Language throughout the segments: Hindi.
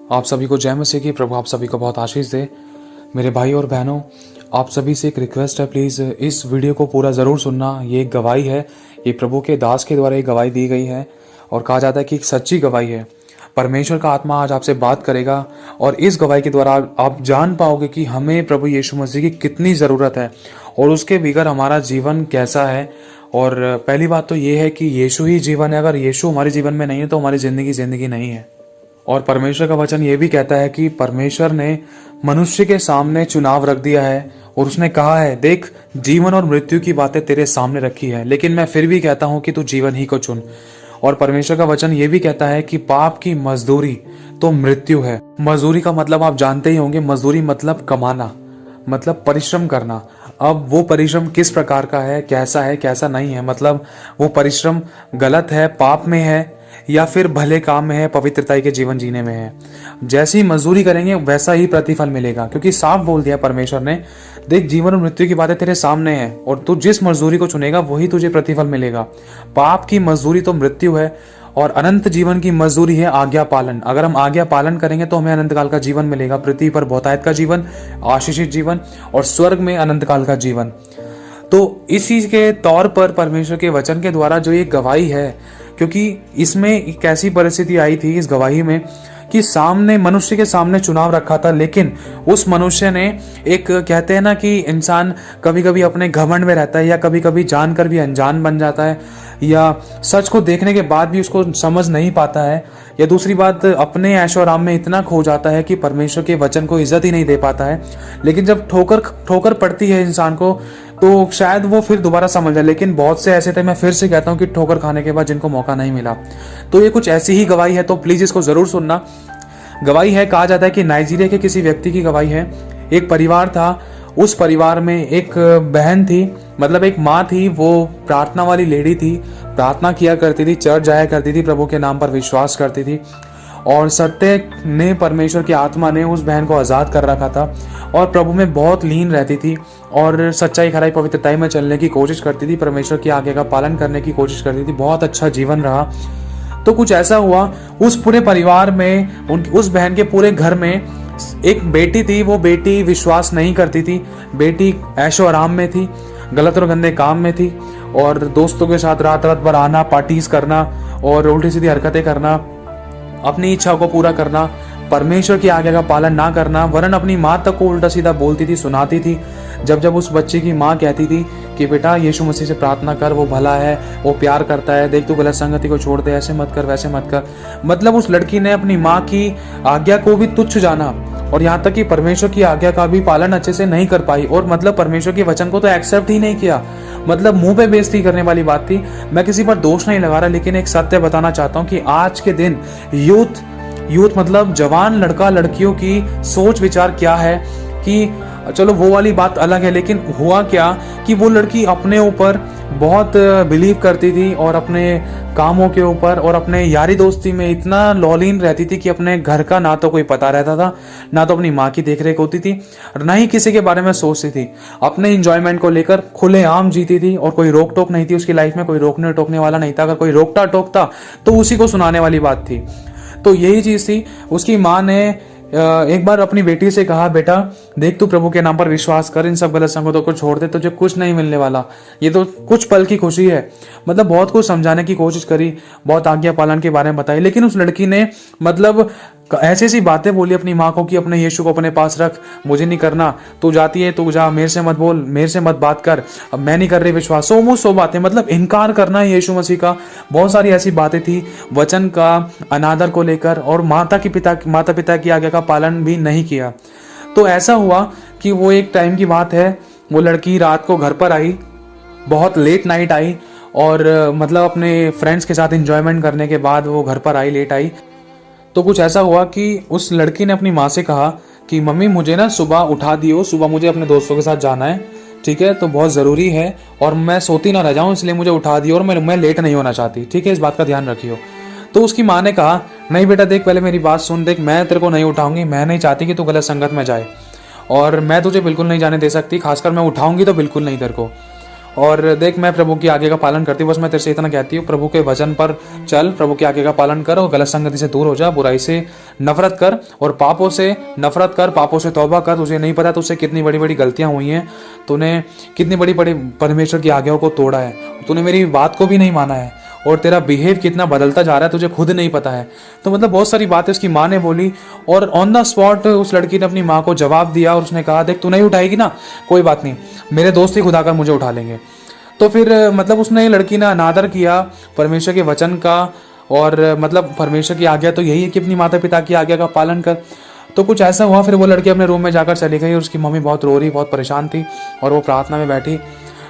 आप सभी को जय मसीह की। प्रभु आप सभी को बहुत आशीष दे। मेरे भाई और बहनों, आप सभी से एक रिक्वेस्ट है, प्लीज़ इस वीडियो को पूरा ज़रूर सुनना। ये एक गवाही है, ये प्रभु के दास के द्वारा एक गवाही दी गई है और कहा जाता है कि एक सच्ची गवाही है। परमेश्वर का आत्मा आज आपसे बात करेगा और इस गवाही के द्वारा आप जान पाओगे कि हमें प्रभु यीशु मसीह की कितनी ज़रूरत है और उसके बगैर हमारा जीवन कैसा है। और पहली बात तो ये है कि यीशु ही जीवन है। अगर यीशु हमारे जीवन में नहीं है तो हमारी ज़िंदगी नहीं है। और परमेश्वर का वचन ये भी कहता है कि परमेश्वर ने मनुष्य के सामने चुनाव रख दिया है और उसने कहा है, देख जीवन और मृत्यु की बातें तेरे सामने रखी है, लेकिन मैं फिर भी कहता हूं कि तू जीवन ही को चुन। और परमेश्वर का वचन ये भी कहता है कि पाप की मजदूरी तो मृत्यु है। मजदूरी का मतलब आप जानते ही होंगे, मजदूरी मतलब कमाना, मतलब परिश्रम करना। अब वो परिश्रम किस प्रकार का है, कैसा नहीं है, मतलब वो परिश्रम गलत है, पाप में है या फिर भले काम में है, पवित्रता के जीवन जीने में है। जैसी मजदूरी करेंगे वैसा ही प्रतिफल मिलेगा, क्योंकि साफ बोल दिया परमेश्वर ने, देख जीवन और मृत्यु की बातें तेरे सामने है और तू जिस मजदूरी को चुनेगा वही तुझे प्रतिफल मिलेगा। पाप की मजदूरी तो मृत्यु है और अनंत जीवन की मजदूरी है आज्ञा पालन। अगर हम आज्ञा पालन करेंगे तो हमें अनंत काल का जीवन मिलेगा, पृथ्वी पर बहुतायत का जीवन, आशीषित जीवन और स्वर्ग में अनंत काल का जीवन। तो इसी के तौर पर परमेश्वर के वचन के द्वारा जो ये गवाही है, क्योंकि इसमें एक ऐसी परिस्थिति आई थी इस गवाही में कि सामने मनुष्य के सामने चुनाव रखा था, लेकिन उस मनुष्य ने एक, कहते हैं ना कि इंसान कभी कभी अपने घमंड में रहता है या कभी कभी जानकर भी अनजान बन जाता है या सच को देखने के बाद भी उसको समझ नहीं पाता है, या दूसरी बात अपने ऐशो आराम में इतना खो जाता है कि परमेश्वर के वचन को इज्जत ही नहीं दे पाता है। लेकिन जब ठोकर पड़ती है इंसान को तो शायद वो फिर दोबारा समझ जाए, लेकिन बहुत से ऐसे थे, मैं फिर से कहता हूँ कि ठोकर खाने के बाद जिनको मौका नहीं मिला। तो ये कुछ ऐसी ही गवाही है, तो प्लीज इसको जरूर सुनना। गवाही है, कहा जाता है कि नाइजीरिया के किसी व्यक्ति की गवाही है। एक परिवार था, उस परिवार में एक बहन थी, मतलब एक माँ थी, वो प्रार्थना वाली लेडी थी, प्रार्थना किया करती थी, चर्च जाया करती थी, प्रभु के नाम पर विश्वास करती थी और सत्य ने, परमेश्वर की आत्मा ने उस बहन को आज़ाद कर रखा था और प्रभु में बहुत लीन रहती थी और सच्चाई खराई पवित्रताई में चलने की कोशिश करती थी, परमेश्वर की आज्ञा का पालन करने की कोशिश करती थी। बहुत अच्छा जीवन रहा। तो कुछ ऐसा हुआ, उस पूरे परिवार में, उस बहन के पूरे घर में एक बेटी थी। वो बेटी विश्वास नहीं करती थी, बेटी ऐशो आराम में थी, गलत और गंदे काम में थी और दोस्तों के साथ रात रात भर आना, पार्टीज करना और उल्टी सीधी हरकतें करना, अपनी इच्छा को पूरा करना, परमेश्वर की आज्ञा का पालन ना करना, वरन अपनी माँ तक को उल्टा सीधा बोलती थी, सुनाती थी। जब उस बच्चे की माँ कहती थी कि बेटा यीशु मसीह से प्रार्थना कर, वो भला है, वो प्यार करता है, देख तू गलत संगति को छोड़ दे, ऐसे मत कर, वैसे मत कर, मतलब उस लड़की ने अपनी माँ की आज्ञा को भी तुच्छ जाना और यहाँ तक कि परमेश्वर की आज्ञा का भी पालन अच्छे से नहीं कर पाई और मतलब परमेश्वर के वचन को तो एक्सेप्ट ही नहीं किया। मतलब मुंह पे बेइज्जती करने वाली बात थी। मैं किसी पर दोष नहीं लगा रहा, लेकिन एक सत्य बताना चाहता हूँ कि आज के दिन यूथ मतलब जवान लड़का लड़कियों की सोच विचार क्या है कि चलो वो वाली बात अलग है, लेकिन हुआ क्या कि वो लड़की अपने ऊपर बहुत बिलीव करती थी और अपने कामों के ऊपर और अपने यारी दोस्ती में इतना लॉलीन रहती थी कि अपने घर का ना तो कोई पता रहता था, ना तो अपनी माँ की देखरेख होती थी, ना ही किसी के बारे में सोचती थी। अपने इंजॉयमेंट को लेकर खुलेआम जीती थी और कोई रोक टोक नहीं थी उसकी लाइफ में, कोई रोकने टोकने वाला नहीं था। अगर कोई रोकता टोकता तो उसी को सुनाने वाली बात थी। तो यही चीज थी। उसकी माँ ने एक बार अपनी बेटी से कहा, बेटा देख तू प्रभु के नाम पर विश्वास कर, इन सब गलत संगतों को छोड़ दे, तुझे कुछ नहीं मिलने वाला, ये तो कुछ पल की खुशी है। मतलब बहुत कुछ समझाने की कोशिश करी, बहुत आज्ञा पालन के बारे में बताई, लेकिन उस लड़की ने मतलब ऐसी ऐसी बातें बोली अपनी माँ को कि अपने यीशु को अपने पास रख, मुझे नहीं करना, तू जाती है तू जा, मेरे से मत बोल, मेरे से मत बात कर, अब मैं नहीं कर रही विश्वास, सो बातें, मतलब इनकार करना है यीशु मसीह का। बहुत सारी ऐसी बातें थी वचन का अनादर को लेकर और माता पिता की आज्ञा का पालन भी नहीं किया। तो ऐसा हुआ कि वो एक टाइम की बात है, वो लड़की रात को घर पर आई, बहुत लेट नाइट आई और मतलब अपने फ्रेंड्स के साथ एंजॉयमेंट करने के बाद वो घर पर आई, लेट आई। तो कुछ ऐसा हुआ कि उस लड़की ने अपनी माँ से कहा कि मम्मी मुझे ना सुबह उठा दियो, सुबह मुझे अपने दोस्तों के साथ जाना है, ठीक है, तो बहुत ज़रूरी है और मैं सोती ना रह जाऊँ, इसलिए मुझे उठा दियो और मैं लेट नहीं होना चाहती, ठीक है, इस बात का ध्यान रखियो। तो उसकी माँ ने कहा, नहीं बेटा देख पहले मेरी बात सुन, देख मैं तेरे को नहीं उठाऊंगी, मैं नहीं चाहती कि तू गलत संगत में जाए और मैं तुझे बिल्कुल नहीं जाने दे सकती, खासकर मैं उठाऊंगी तो बिल्कुल नहीं तेरे को। और देख मैं प्रभु की आज्ञा का पालन करती हूँ, बस मैं तेरे से इतना कहती हूँ, प्रभु के वचन पर चल, प्रभु की आज्ञा का पालन कर और गलत संगति से दूर हो जा, बुराई से नफरत कर और पापों से नफरत कर, पापों से तौबा कर। तुझे नहीं पता तुझसे कितनी बड़ी बड़ी गलतियां हुई हैं, तूने कितनी बड़ी बड़ी परमेश्वर की आज्ञाओं को तोड़ा है, तूने मेरी बात को भी नहीं माना है और तेरा बिहेव कितना बदलता जा रहा है तुझे खुद नहीं पता है। तो मतलब बहुत सारी बातें उसकी माँ ने बोली और ऑन द स्पॉट उस लड़की ने अपनी माँ को जवाब दिया और उसने कहा देख तू नहीं उठाएगी ना, कोई बात नहीं, मेरे दोस्त ही खुदा कर मुझे उठा लेंगे। तो फिर मतलब उसने लड़की ने अनादर किया परमेश्वर के वचन का, और मतलब परमेश्वर की आज्ञा तो यही है कि अपनी माता पिता की आज्ञा का पालन कर। तो कुछ ऐसा हुआ, फिर वो लड़की अपने रूम में जाकर चली गई और उसकी मम्मी बहुत रो रही, बहुत परेशान थी और वो प्रार्थना में बैठी।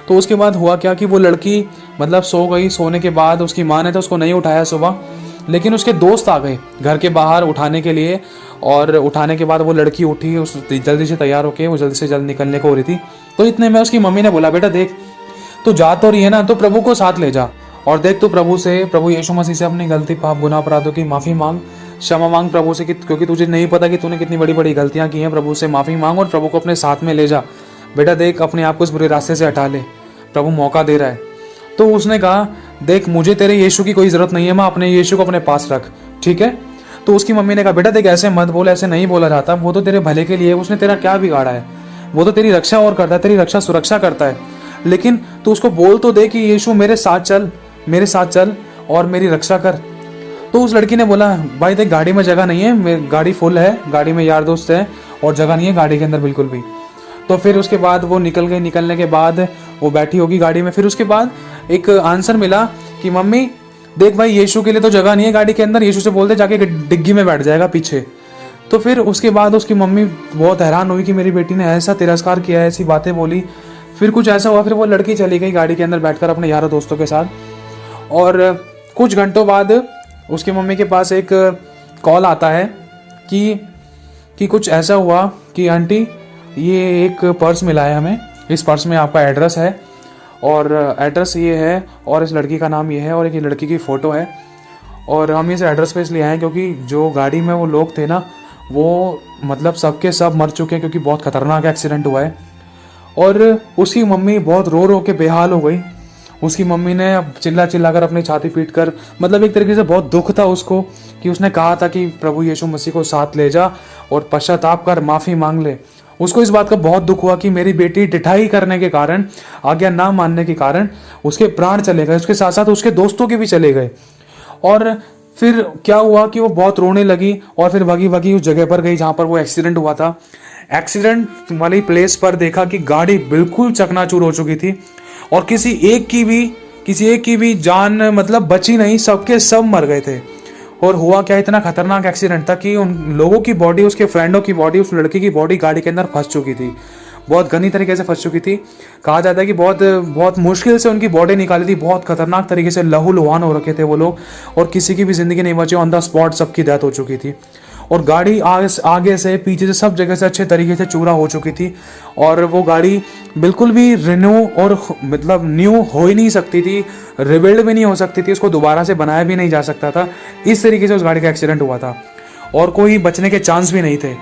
तो उसके बाद हुआ क्या कि वो लड़की मतलब सो गई, सोने के बाद उसकी माँ ने तो उसको नहीं उठाया सुबह, लेकिन उसके दोस्त आ गए घर के बाहर उठाने के लिए, और उठाने के बाद वो लड़की उठी, उस जल्दी से तैयार होके वो जल्दी से जल्द निकलने को हो रही थी। तो इतने में उसकी मम्मी ने बोला बेटा देख तू जा तो रही है ना, तो प्रभु को साथ ले जा और देख तू प्रभु यीशु मसीह से अपनी गलती पाप गुनाह अपराधों की माफ़ी मांग, क्षमा मांग प्रभु से, क्योंकि तुझे नहीं पता कि तूने कितनी बड़ी बड़ी गलतियां की हैं। प्रभु से माफ़ी मांग और प्रभु को अपने साथ में ले जा। बेटा देख अपने आप को इस बुरे रास्ते से हटा ले, प्रभु मौका दे रहा है। तो उसने कहा देख मुझे तेरे यीशु की कोई ज़रूरत नहीं है, मैं अपने यीशु को अपने पास रख, ठीक है। तो उसकी मम्मी ने कहा बेटा देख ऐसे मत बोल, ऐसे नहीं बोला जाता, वो तो तेरे भले के लिए, उसने तेरा क्या बिगाड़ा है, वो तो तेरी रक्षा और करता है, तेरी रक्षा सुरक्षा करता है, लेकिन तू उसको बोल तो दे कि यीशु मेरे साथ चल और मेरी रक्षा कर। तो उस लड़की ने बोला भाई देख गाड़ी में जगह नहीं है, मेरी गाड़ी फुल है, गाड़ी में यार दोस्त है और जगह नहीं है गाड़ी के अंदर बिल्कुल भी। तो फिर उसके बाद वो निकल गई, निकलने के बाद वो बैठी होगी गाड़ी में। फिर उसके बाद एक आंसर मिला कि मम्मी देख भाई यीशु के लिए तो जगह नहीं है गाड़ी के अंदर, यीशु से बोलते जाके डिग्गी में बैठ जाएगा पीछे। तो फिर उसके बाद उसकी मम्मी बहुत हैरान हुई कि मेरी बेटी ने ऐसा तिरस्कार किया, ऐसी बातें बोली। फिर कुछ ऐसा हुआ, फिर वो लड़की चली गई गाड़ी के अंदर बैठकर अपने यारों दोस्तों के साथ, और कुछ घंटों बाद उसकी मम्मी के पास एक कॉल आता है कि कुछ ऐसा हुआ कि आंटी ये एक पर्स मिला है हमें, इस पर्स में आपका एड्रेस है और एड्रेस ये है और इस लड़की का नाम ये है और एक लड़की की फ़ोटो है, और हम इस एड्रेस पे इसलिए आए क्योंकि जो गाड़ी में वो लोग थे ना वो मतलब सबके सब मर चुके हैं क्योंकि बहुत खतरनाक एक्सीडेंट हुआ है। और उसकी मम्मी बहुत रो रो के बेहाल हो गई। उसकी मम्मी ने चिल्ला चिल्ला कर अपनी छाती पीट कर, मतलब एक तरीके से बहुत दुख था उसको कि उसने कहा था कि प्रभु यीशु मसीह को साथ ले जा और पश्चाताप कर माफ़ी मांग ले। उसको इस बात का बहुत दुख हुआ कि मेरी बेटी ढिठाई करने के कारण, आज्ञा ना मानने के कारण उसके प्राण चले गए, उसके साथ साथ उसके दोस्तों के भी चले गए। और फिर क्या हुआ कि वो बहुत रोने लगी और फिर भागी भागी उस जगह पर गई जहाँ पर वो एक्सीडेंट हुआ था। एक्सीडेंट वाली प्लेस पर देखा कि गाड़ी बिल्कुल चकनाचूर हो चुकी थी और किसी एक की भी जान मतलब बची नहीं, सबके सब मर गए थे। और हुआ क्या, इतना खतरनाक एक्सीडेंट था कि उन लोगों की बॉडी, उसके फ्रेंडों की बॉडी, उस लड़की की बॉडी गाड़ी के अंदर फंस चुकी थी, बहुत गंदी तरीके से फंस चुकी थी। कहा जाता है कि बहुत मुश्किल से उनकी बॉडी निकाली थी, बहुत खतरनाक तरीके से लहूलुहान हो रखे थे वो लोग और किसी की भी ज़िंदगी नहीं बची, ऑन द स्पॉट सबकी डेथ हो चुकी थी। और गाड़ी आगे से पीछे से सब जगह से अच्छे तरीके से चूरा हो चुकी थी और वो गाड़ी बिल्कुल भी रिन्यू और मतलब न्यू हो ही नहीं सकती थी, रिबिल्ड भी नहीं हो सकती थी, उसको दोबारा से बनाया भी नहीं जा सकता था। इस तरीके से उस गाड़ी का एक्सीडेंट हुआ था और कोई बचने के चांस भी नहीं थे।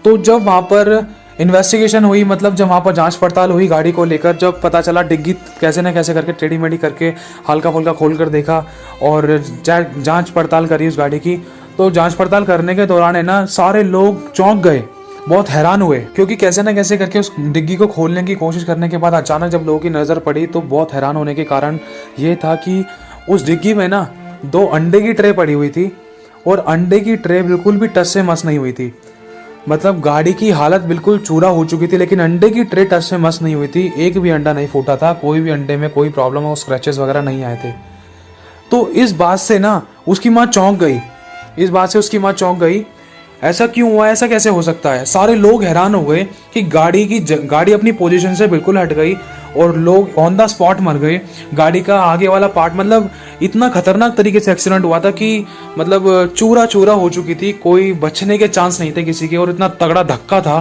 तो जब वहाँ पर इन्वेस्टिगेशन हुई, मतलब जब वहाँ पर जांच पड़ताल हुई गाड़ी को लेकर, जब पता चला डिग्गी कैसे न कैसे करके टेढ़ी मेढ़ी करके हल्का फुल्का खोल कर देखा और जांच पड़ताल करी उस गाड़ी की, तो जांच पड़ताल करने के दौरान है ना सारे लोग चौंक गए, बहुत हैरान हुए, क्योंकि कैसे न कैसे करके उस डिग्गी को खोलने की कोशिश करने के बाद अचानक जब लोगों की नज़र पड़ी तो बहुत हैरान होने के कारण ये था कि उस डिग्गी में ना 2 अंडे की ट्रे पड़ी हुई थी और अंडे की ट्रे बिल्कुल भी टस से मस नहीं हुई थी। मतलब गाड़ी की हालत बिल्कुल चूरा हो चुकी थी लेकिन अंडे की ट्रे टच से मस नहीं हुई थी, एक भी अंडा नहीं फूटा था, कोई भी अंडे में कोई प्रॉब्लम और स्क्रैचेस वगैरह नहीं आए थे। तो इस बात से ना उसकी माँ चौंक गई, ऐसा क्यों हुआ, ऐसा कैसे हो सकता है। सारे लोग हैरान हो गए कि गाड़ी अपनी पोजीशन से बिल्कुल हट गई और लोग ऑन द स्पॉट मर गए। गाड़ी का आगे वाला पार्ट मतलब इतना खतरनाक तरीके से एक्सीडेंट हुआ था कि मतलब चूरा चूरा हो चुकी थी, कोई बचने के चांस नहीं थे किसी के। और इतना तगड़ा धक्का था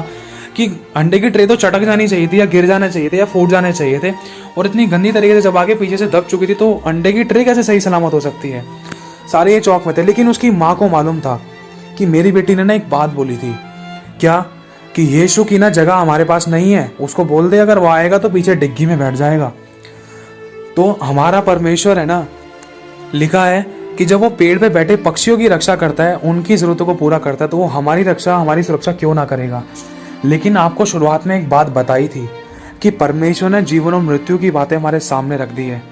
कि अंडे की ट्रे तो चटक जानी चाहिए थी या गिर जाने चाहिए थे या फूट जाने चाहिए थे, और इतनी गंदी तरीके से जब आगे पीछे से दब चुकी थी तो अंडे की ट्रे कैसे सही सलामत हो सकती है। सारे ये चौक में थे, लेकिन उसकी माँ को मालूम था कि मेरी बेटी ने ना एक बात बोली थी, क्या कि यीशु की ना जगह हमारे पास नहीं है, उसको बोल दे अगर वो आएगा तो पीछे डिग्गी में बैठ जाएगा। तो हमारा परमेश्वर है ना, लिखा है कि जब वो पेड़ पे बैठे पक्षियों की रक्षा करता है, उनकी जरूरतों को पूरा करता है, तो वो हमारी रक्षा, हमारी सुरक्षा क्यों ना करेगा। लेकिन आपको शुरुआत में एक बात बताई थी कि परमेश्वर ने जीवन और मृत्यु की बातें हमारे सामने रख दी है।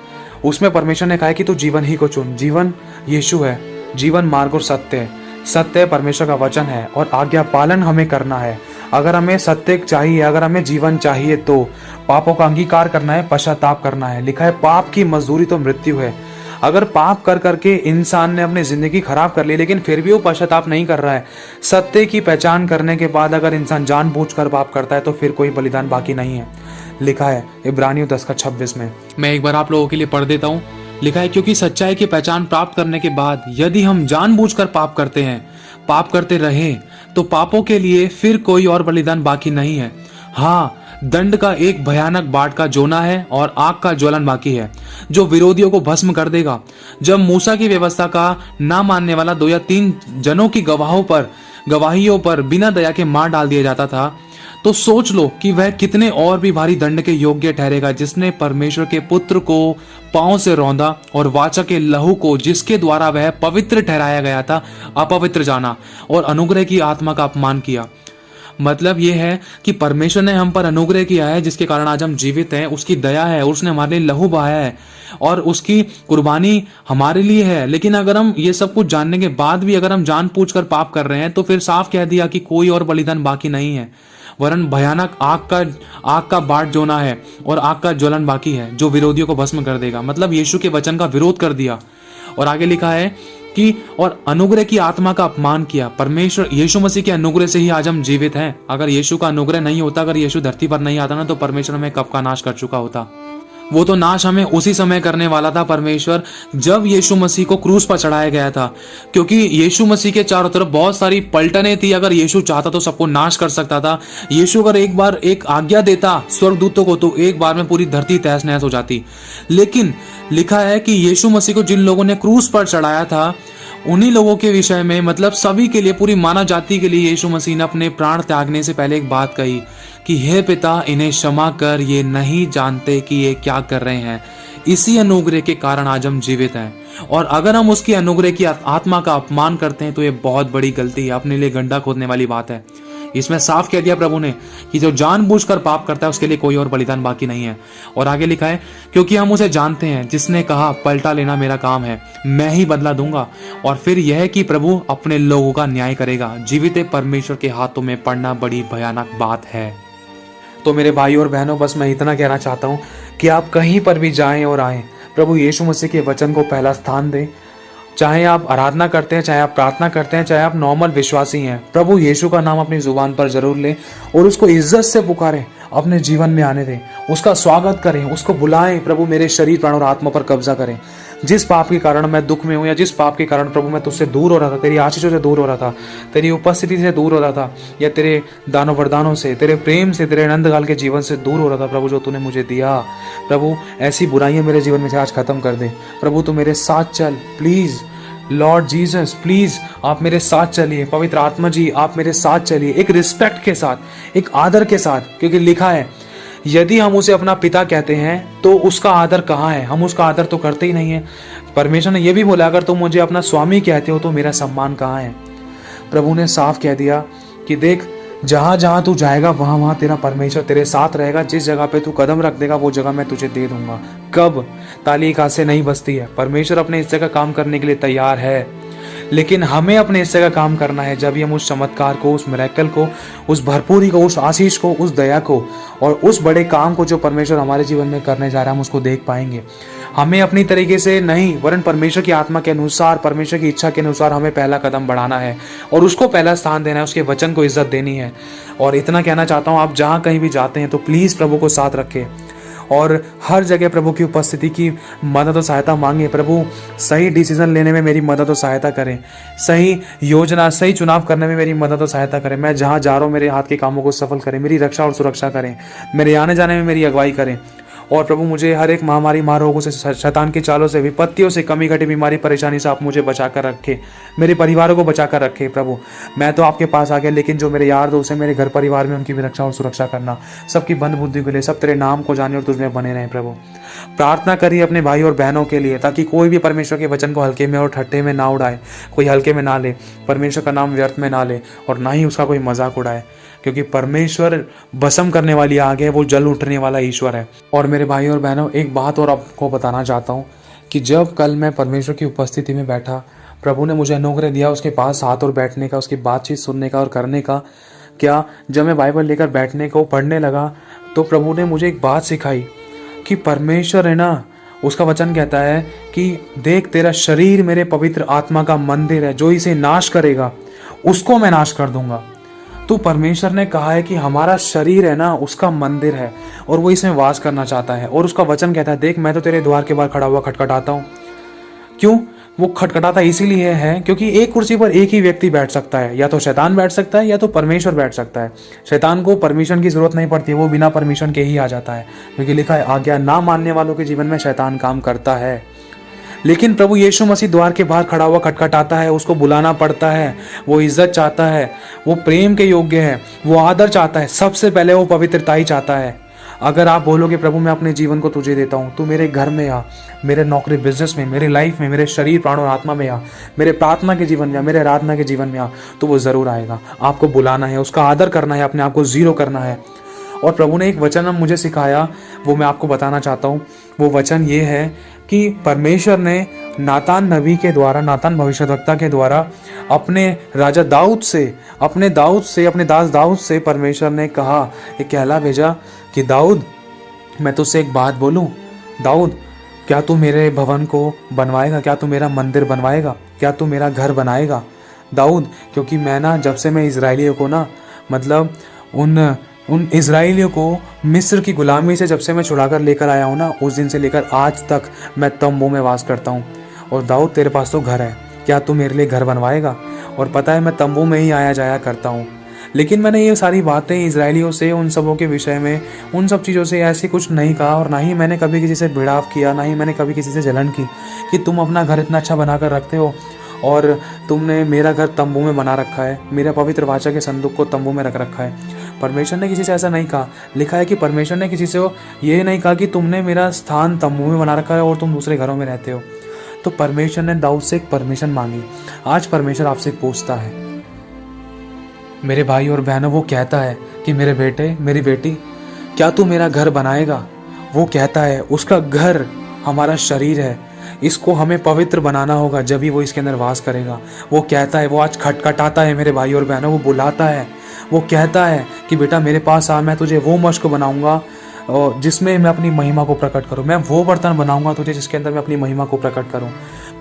उसमें परमेश्वर ने कहा है कि तू जीवन ही को चुन। जीवन यीशु है, जीवन मार्ग और सत्य है। सत्य परमेश्वर का वचन है और आज्ञा पालन हमें करना है। अगर हमें सत्य चाहिए, अगर हमें जीवन चाहिए, तो पापों का अंगीकार करना है, पश्चाताप करना है। लिखा है पाप की मजदूरी तो मृत्यु है। अगर पाप कर करके इंसान ने अपनी जिंदगी खराब कर ली, लेकिन फिर भी वो पश्चाताप नहीं कर रहा है, सत्य की पहचान करने के बाद अगर इंसान जानबूझकर पाप करता है, तो फिर कोई बलिदान बाकी नहीं है। लिखा है इब्रानियों 10:26 में। मैं एक बार आप लोगों के लिए पढ़ देता हूँ। लिखा है क्योंकि सच्चाई की पहचान प्राप्त करने के बाद यदि हम जानबूझकर पाप करते हैं, पाप करते रहे, तो पापों के लिए फिर कोई और बलिदान बाकी नहीं है। हाँ, दंड का एक भयानक बाढ़ का जोना है और आग का ज्वलन बाकी है, जो विरोधियों को भस्म कर देगा। जब मूसा की व्यवस्था का ना मानने वाला 2 या 3 जनों की गवाहियों पर बिना दया के मार डाल दिया जाता था, तो सोच लो कि वह कितने और भी भारी दंड के योग्य ठहरेगा, जिसने परमेश्वर के पुत्र को पांव से रौंदा और वाचा के लहू को, जिसके द्वारा वह पवित्र ठहराया गया था, अपवित्र जाना और अनुग्रह की आत्मा का अपमान किया। मतलब यह है कि परमेश्वर ने हम पर अनुग्रह किया है, जिसके कारण आज हम जीवित हैं। उसकी दया है, उसने हमारे लिए लहू बहाया है और उसकी कुर्बानी हमारे लिए है। लेकिन अगर हम ये सब कुछ जानने के बाद भी अगर हम जानबूझकर पाप कर रहे हैं, तो फिर साफ कह दिया कि कोई और बलिदान बाकी नहीं है, वरन भयानक आग का बाढ़ जोना है और आग का ज्वलन बाकी है, जो विरोधियों को भस्म कर देगा। मतलब यीशु के वचन का विरोध कर दिया। और आगे लिखा है कि और अनुग्रह की आत्मा का अपमान किया। परमेश्वर यीशु मसीह के अनुग्रह से ही आज हम जीवित हैं। अगर यीशु का अनुग्रह नहीं होता, अगर यीशु धरती पर नहीं आता ना, तो परमेश्वर हमें कब का नाश कर चुका होता। वो तो नाश हमें उसी समय करने वाला था परमेश्वर, जब यीशु मसीह को क्रूस पर चढ़ाया गया था। क्योंकि यीशु मसीह के चारों तरफ बहुत सारी पलटने थी। अगर यीशु चाहता तो सबको नाश कर सकता था। यीशु अगर एक बार एक आज्ञा देता स्वर्गदूतों को, तो एक बार में पूरी धरती तहस नहस हो जाती। लेकिन लिखा है कि यीशु मसीह को जिन लोगों ने क्रूस पर चढ़ाया था, उन्हीं लोगों के विषय में, मतलब सभी के लिए, पूरी मानव जाति के लिए यीशु मसीह ने अपने प्राण त्यागने से पहले एक बात कही कि हे पिता, इन्हें क्षमा कर, ये नहीं जानते कि ये क्या कर रहे हैं। इसी अनुग्रह के कारण आज हम जीवित हैं। और अगर हम उसकी अनुग्रह की आत्मा का अपमान करते हैं, तो ये बहुत बड़ी गलती है, अपने लिए गड्ढा खोदने वाली बात है। इसमें साफ कह दिया प्रभु ने कि जो जानबूझकर पाप करता है, उसके लिए कोई और बलिदान बाकी नहीं है। और आगे लिखा है क्योंकि हम उसे जानते हैं, जिसने कहा पलटा लेना मेरा काम है, मैं ही बदला दूंगा। और फिर यह कि प्रभु अपने लोगों का न्याय करेगा। जीवित परमेश्वर के हाथों में पड़ना बड़ी भयानक बात है। तो मेरे भाई और बहनों, बस मैं इतना कहना चाहता हूँ कि आप कहीं पर भी जाएं और आएं, प्रभु यीशु मसीह के वचन को पहला स्थान दें। चाहे आप आराधना करते हैं, चाहे आप प्रार्थना करते हैं, चाहे आप नॉर्मल विश्वासी हैं, प्रभु यीशु का नाम अपनी जुबान पर जरूर लें और उसको इज्जत से पुकारें, अपने जीवन में आने दें, उसका स्वागत करें, उसको बुलाएं। प्रभु मेरे शरीर, प्राण और आत्मा पर कब्जा करें। जिस पाप के कारण मैं दुख में हूं, या जिस पाप के कारण प्रभु मैं तुझसे दूर हो रहा था, तेरी आशीषों से दूर हो रहा था, तेरी उपस्थिति से दूर हो रहा था, या तेरे दानों वरदानों से, तेरे प्रेम से, तेरे अनंतकाल के जीवन से दूर हो रहा था, प्रभु जो तूने मुझे दिया, प्रभु ऐसी बुराइयां मेरे जीवन में से आज खत्म कर दे। प्रभु तू मेरे साथ चल, प्लीज लॉर्ड जीसस, प्लीज आप मेरे साथ चलिए। पवित्र आत्मा जी आप मेरे साथ चलिए, एक रिस्पेक्ट के साथ, एक आदर के साथ। क्योंकि लिखा है यदि हम उसे अपना पिता कहते हैं, तो उसका आदर कहाँ है? हम उसका आदर तो करते ही नहीं है। परमेश्वर ने यह भी बोला अगर तुम मुझे अपना स्वामी कहते हो, तो मेरा सम्मान कहाँ है? प्रभु ने साफ कह दिया कि देख, जहां जहां तू जाएगा, वहां वहां तेरा परमेश्वर तेरे साथ रहेगा। जिस जगह पे तू कदम रख देगा, वो जगह मैं तुझे दे दूंगा। कब? ताली एक हाथ से नहीं बजती है। परमेश्वर अपने हिस्से का काम करने के लिए तैयार है, लेकिन हमें अपने हिस्से का काम करना है। जब हम उस चमत्कार को, उस मिरेकल को, उस भरपूरी को, उस आशीष को, उस दया को और उस बड़े काम को जो परमेश्वर हमारे जीवन में करने जा रहा है, हम उसको देख पाएंगे। हमें अपनी तरीके से नहीं, वरन परमेश्वर की आत्मा के अनुसार, परमेश्वर की इच्छा के अनुसार हमें पहला कदम बढ़ाना है और उसको पहला स्थान देना है, उसके वचन को इज्जत देनी है। और इतना कहना चाहता हूँ, आप जहाँ कहीं भी जाते हैं तो प्लीज़ प्रभु को साथ रखें और हर जगह प्रभु की उपस्थिति की मदद और सहायता मांगे। प्रभु सही डिसीजन लेने में मेरी मदद और सहायता करें, सही योजना, सही चुनाव करने में मेरी मदद और सहायता करें। मैं जहाँ जा रहा हूँ, मेरे हाथ के कामों को सफल करें, मेरी रक्षा और सुरक्षा करें, मेरे आने जाने में मेरी अगुवाई करें। और प्रभु मुझे हर एक महामारी, महारोगों से, शैतान की चालों से, विपत्तियों से, कमी घटी बीमारी परेशानी से आप मुझे बचा कर रखे, मेरे परिवारों को बचा कर रखे। प्रभु मैं तो आपके पास आ गया, लेकिन जो मेरे यार दोस्त हैं, मेरे घर परिवार में, उनकी भी रक्षा और सुरक्षा करना, सबकी बंद बुद्धि के लिए, सब तेरे नाम को जाने और तुझमें बने रहें। प्रभु प्रार्थना करिए अपने भाई और बहनों के लिए, ताकि कोई भी परमेश्वर के वचन को हल्के में और ठट्ठे में ना उड़ाए, कोई हल्के में ना ले, परमेश्वर का नाम व्यर्थ में ना ले, और ना ही उसका कोई मजाक उड़ाए, क्योंकि परमेश्वर भस्म करने वाली आग है, वो जल उठने वाला ईश्वर है। और मेरे भाई और बहनों, एक बात और आपको बताना चाहता हूँ कि जब कल मैं परमेश्वर की उपस्थिति में बैठा, प्रभु ने मुझे अनुग्रह दिया उसके पास हाथ और बैठने का, उसकी बातचीत सुनने का और करने का। क्या जब मैं बाइबल लेकर बैठने को पढ़ने लगा, तो प्रभु ने मुझे एक बात सिखाई कि परमेश्वर है ना, उसका वचन कहता है कि देख, तेरा शरीर मेरे पवित्र आत्मा का मंदिर है, जो इसे नाश करेगा उसको मैं नाश कर दूंगा। तो परमेश्वर ने कहा है कि हमारा शरीर है ना, उसका मंदिर है, और वो इसमें वास करना चाहता है। और उसका वचन कहता है, देख मैं तो तेरे द्वार के बाहर खड़ा हुआ खटखटाता हूँ। क्यों वो खटखटाता इसीलिए है क्योंकि एक कुर्सी पर एक ही व्यक्ति बैठ सकता है, या तो शैतान बैठ सकता है या तो परमेश्वर बैठ सकता है। शैतान को परमिशन की जरूरत नहीं पड़ती, वो बिना परमिशन के ही आ जाता है, क्योंकि लिखा है आज्ञा ना मानने वालों के जीवन में शैतान काम करता है। लेकिन प्रभु यीशु मसीह द्वार के बाहर खड़ा हुआ खटखटाता है, उसको बुलाना पड़ता है, वो इज्जत चाहता है, वो प्रेम के योग्य है, वो आदर चाहता है, सबसे पहले वो पवित्रता ही चाहता है। अगर आप बोलोगे प्रभु मैं अपने जीवन को तुझे देता हूँ, तू मेरे घर में आ, मेरे नौकरी बिजनेस में, मेरे लाइफ में, मेरे शरीर प्राण और आत्मा में आ, मेरे प्रार्थना के जीवन में आ, मेरे आराधना के जीवन में आ, तो वो जरूर आएगा। आपको बुलाना है, उसका आदर करना है, अपने आप को जीरो करना है। और प्रभु ने एक वचन मुझे सिखाया, वो मैं आपको बताना चाहता हूँ। वो वचन ये है कि परमेश्वर ने नातान नबी के द्वारा, नातान भविष्यद्वक्ता के द्वारा अपने राजा दाऊद से, अपने दास दाऊद से परमेश्वर ने कहा, एक कहला भेजा कि दाऊद मैं तुझसे एक बात बोलूं, दाऊद क्या तू मेरे भवन को बनवाएगा, क्या तू मेरा मंदिर बनवाएगा, क्या तू मेरा घर बनाएगा दाऊद? क्योंकि मैं ना, जब से मैं इजराइलियों को ना, मतलब उन इजराइलियों को मिस्र की गुलामी से जब से मैं छुड़ाकर लेकर आया हूँ ना, उस दिन से लेकर आज तक मैं तंबू में वास करता हूँ। और दाऊद तेरे पास तो घर है, क्या तू मेरे लिए घर बनवाएगा? और पता है मैं तंबू में ही आया जाया करता हूँ। लेकिन मैंने ये सारी बातें इजराइलियों से, उन सबों के विषय में, उन सब चीज़ों से ऐसे कुछ नहीं कहा, और ना ही मैंने कभी किसी से भिड़ाव किया, ना ही मैंने कभी किसी से जलन की कि तुम अपना घर इतना अच्छा बना कर रखते हो और तुमने मेरा घर तंबू में बना रखा है, मेरा पवित्र वाचा के संदूक को तंबू में रख रखा है। परमेश्वर ने किसी से ऐसा नहीं कहा। लिखा है कि परमेश्वर ने किसी से ये नहीं कहा कि तुमने मेरा स्थान तंबू में बना रखा है और तुम दूसरे घरों में रहते हो। तो परमेश्वर ने दाऊद से एक परमिशन मांगी। आज परमेश्वर आपसे पूछता है, मेरे भाई और बहनों, वो कहता है कि मेरे बेटे, मेरी बेटी, क्या तू मेरा घर बनाएगा? वो कहता है, उसका घर हमारा शरीर है, इसको हमें पवित्र बनाना होगा, जब ही वो इसके अंदर वास करेगा। वो कहता है, वो आज खटखटाता है मेरे भाई और बहनों, वो बुलाता है, वो कहता है कि बेटा मेरे पास आ, मैं तुझे वो मश्क बनाऊंगा जिसमें मैं अपनी महिमा को प्रकट करूं, मैं वो बर्तन बनाऊंगा तुझे जिसके अंदर मैं अपनी महिमा को प्रकट करूं।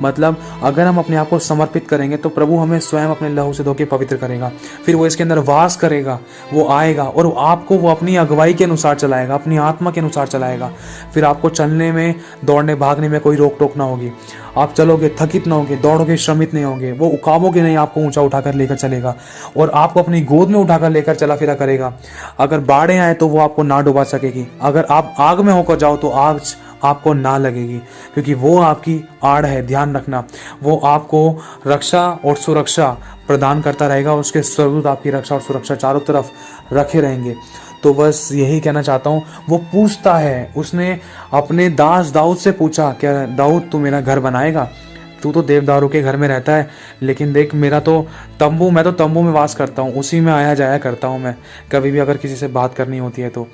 मतलब अगर हम अपने आप को समर्पित करेंगे तो प्रभु हमें स्वयं अपने लहू से धो के पवित्र करेगा, फिर वो इसके अंदर वास करेगा, वो आएगा और आपको वो अपनी अगुवाई के अनुसार चलाएगा, अपनी आत्मा के अनुसार चलाएगा। फिर आपको चलने में, दौड़ने भागने में कोई रोक टोक ना होगी, आप चलोगे थकित ना होगे, दौड़ोगे श्रमित नहीं होगे, वो उकाबोगे नहीं, आपको ऊंचा उठाकर लेकर चलेगा और आपको अपनी गोद में उठाकर लेकर चला फिरा करेगा। अगर बाढ़ें आए तो वो आपको ना डुबा सकेगी, अगर आप आग में होकर जाओ तो आग आपको ना लगेगी, क्योंकि वो आपकी आड़ है। ध्यान रखना, वो आपको रक्षा और सुरक्षा प्रदान करता रहेगा, उसके स्वर्गदूत आपकी रक्षा और सुरक्षा चारों तरफ रखे रहेंगे। तो बस यही कहना चाहता हूँ। वो पूछता है, उसने अपने दास दाऊद से पूछा, क्या दाऊद तू मेरा घर बनाएगा? तू तो देवदारों के घर में रहता है, लेकिन देख मेरा तो तंबू, मैं तो तंबू में वास करता हूँ, उसी में आया जाया करता हूँ मैं, कभी भी अगर किसी से बात करनी होती है तो।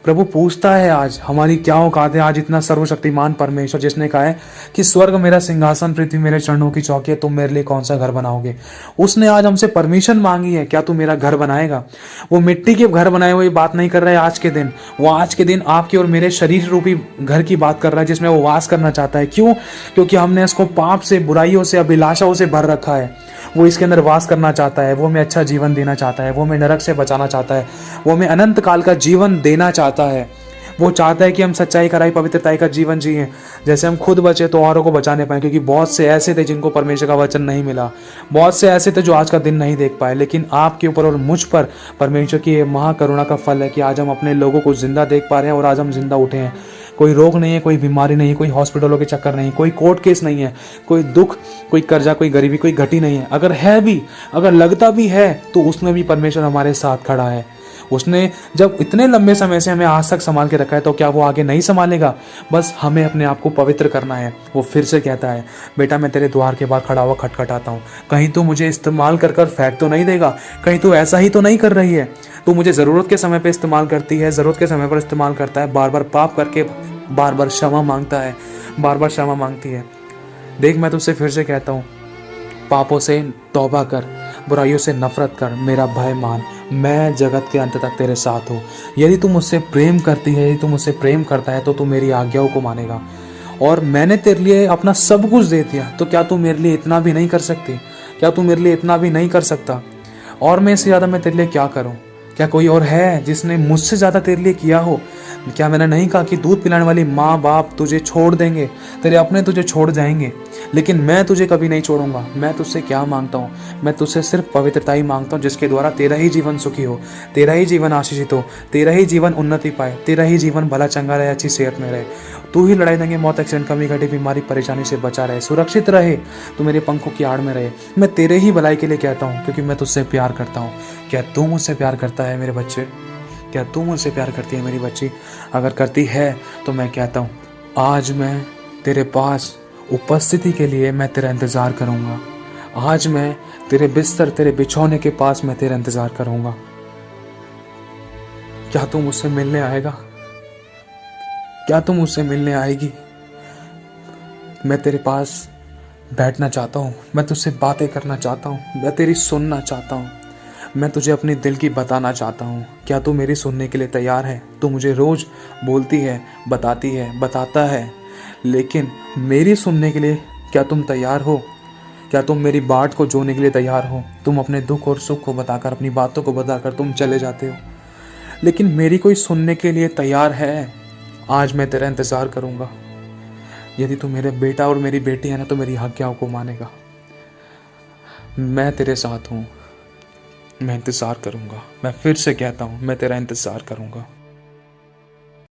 प्रभु पूछता है आज हमारी क्या औकात है। आज इतना सर्वशक्तिमान परमेश्वर जिसने कहा है कि स्वर्ग मेरा सिंहासन, पृथ्वी मेरे चरणों की चौकी है, तुम मेरे लिए कौन सा घर बनाओगे? उसने आज हमसे परमिशन मांगी है, क्या तू मेरा घर बनाएगा? वो मिट्टी के घर बनाए हुए बात नहीं कर रहा है आज के दिन, वो आज के दिन आपके और मेरे शरीर रूपी घर की बात कर रहा है, जिसमें वो वास करना चाहता है। क्यों? क्योंकि हमने इसको पाप से, बुराइयों से, अभिलाषाओं से भर रखा है। वो इसके अंदर वास करना चाहता है, वो हमें अच्छा जीवन देना चाहता है, वो हमें नरक से बचाना चाहता है, वो हमें अनंत काल का जीवन देना चाहता है। वो चाहता है कि हम सच्चाई, कराई, पवित्रताई का जीवन जिए, जैसे हम खुद बचे तो औरों को बचाने पाए। क्योंकि बहुत से ऐसे थे जिनको परमेश्वर का वचन नहीं मिला, बहुत से ऐसे थे जो आज का दिन नहीं देख पाए, लेकिन आपके ऊपर और मुझ पर परमेश्वर की महाकरुणा का फल है कि आज हम अपने लोगों को जिंदा देख पा रहे हैं और आज हम जिंदा उठे हैं। कोई रोग नहीं है, कोई बीमारी नहीं है, कोई हॉस्पिटलों के चक्कर नहीं, कोई कोर्ट केस नहीं है, कोई दुख, कोई कर्जा, कोई गरीबी, कोई घटी नहीं है। अगर है भी, अगर लगता भी है, तो उसमें भी परमेश्वर हमारे साथ खड़ा है। उसने जब इतने लंबे समय से हमें आज तक संभाल के रखा है, तो क्या वो आगे नहीं संभालेगा? बस हमें अपने आप को पवित्र करना है। वो फिर से कहता है, बेटा मैं तेरे द्वार के बाहर खड़ा हुआ खटखटाता हूँ, कहीं तू मुझे इस्तेमाल कर कर फेंक तो नहीं देगा? कहीं तू ऐसा ही तो नहीं कर रही है? तू मुझे ज़रूरत के समय पर इस्तेमाल करती है, ज़रूरत के समय पर इस्तेमाल करता है, बार बार पाप करके बार बार क्षमा मांगता है, बार बार क्षमा मांगती है। देख, मैं तुझसे फिर से कहता हूँ, पापों से तौबा कर, बुराइयों से नफरत कर, मेरा भय मान, मैं जगत के अंत तक तेरे साथ हूँ। यदि तू मुझसे प्रेम करती है, यदि तू मुझसे प्रेम करता है, तो तू मेरी आज्ञाओं को मानेगा। और मैंने तेरे लिए अपना सब कुछ दे दिया, तो क्या तू मेरे लिए इतना भी नहीं कर सकती? क्या तू मेरे लिए इतना भी नहीं कर सकता? और मैं इससे ज़्यादा मैं तेरे लिए क्या करूँ? क्या कोई और है जिसने मुझसे ज़्यादा तेरे लिए किया हो? क्या मैंने नहीं कहा कि दूध पिलाने वाली माँ बाप तुझे छोड़ देंगे, तेरे अपने तुझे छोड़ जाएंगे, लेकिन मैं तुझे कभी नहीं छोड़ूंगा। मैं तुझसे क्या मांगता हूँ? मैं तुझसे सिर्फ पवित्रता ही मांगता हूँ, जिसके द्वारा तेरा ही जीवन सुखी हो, तेरा ही जीवन आशीषित हो, तेरा ही जीवन उन्नति पाए, तेरा ही जीवन भला चंगा रहे, अच्छी सेहत में रहे। तू ही लड़ाई देंगे, मौत, एक्सीडेंट, कमी घटी, बीमारी, परेशानी से बचा रहे, सुरक्षित रहे, तू मेरे पंखों की आड़ में रहे। मैं तेरे ही भलाई के लिए कहता हूँ, क्योंकि मैं तुझसे प्यार करता हूँ। क्या तू मुझसे प्यार करता है मेरे बच्चे? क्या तू मुझसे प्यार करती है मेरी बच्ची? अगर करती है तो मैं कहता हूँ, आज मैं तेरे पास उपस्थिति के लिए मैं तेरा इंतज़ार करूँगा। आज मैं तेरे बिस्तर, तेरे बिछौने के पास मैं तेरा इंतज़ार करूँगा। क्या तू मुझसे मिलने आएगा? क्या तू मुझसे मिलने आएगी? मैं तेरे पास बैठना चाहता हूँ, मैं तुझसे बातें करना चाहता हूँ, मैं तेरी सुनना चाहता हूँ, मैं तुझे अपनी दिल की बताना चाहता हूँ। क्या तू मेरी सुनने के लिए तैयार है? तू मुझे रोज़ बोलती है, बताती है, बताता है, लेकिन मेरी सुनने के लिए क्या तुम तैयार हो? क्या तुम मेरी बाट को जोड़ने के लिए तैयार हो? तुम अपने दुख और सुख को बताकर, अपनी बातों को बताकर तुम चले जाते हो, लेकिन मेरी कोई सुनने के लिए तैयार है? आज मैं तेरा इंतज़ार करूँगा। यदि तू मेरे बेटा और मेरी बेटी है ना, तो मेरी आज्ञाओं को मानेगा। मैं तेरे साथ हूँ, मैं इंतज़ार करूँगा। मैं फिर से कहता हूँ, मैं तेरा इंतज़ार करूँगा।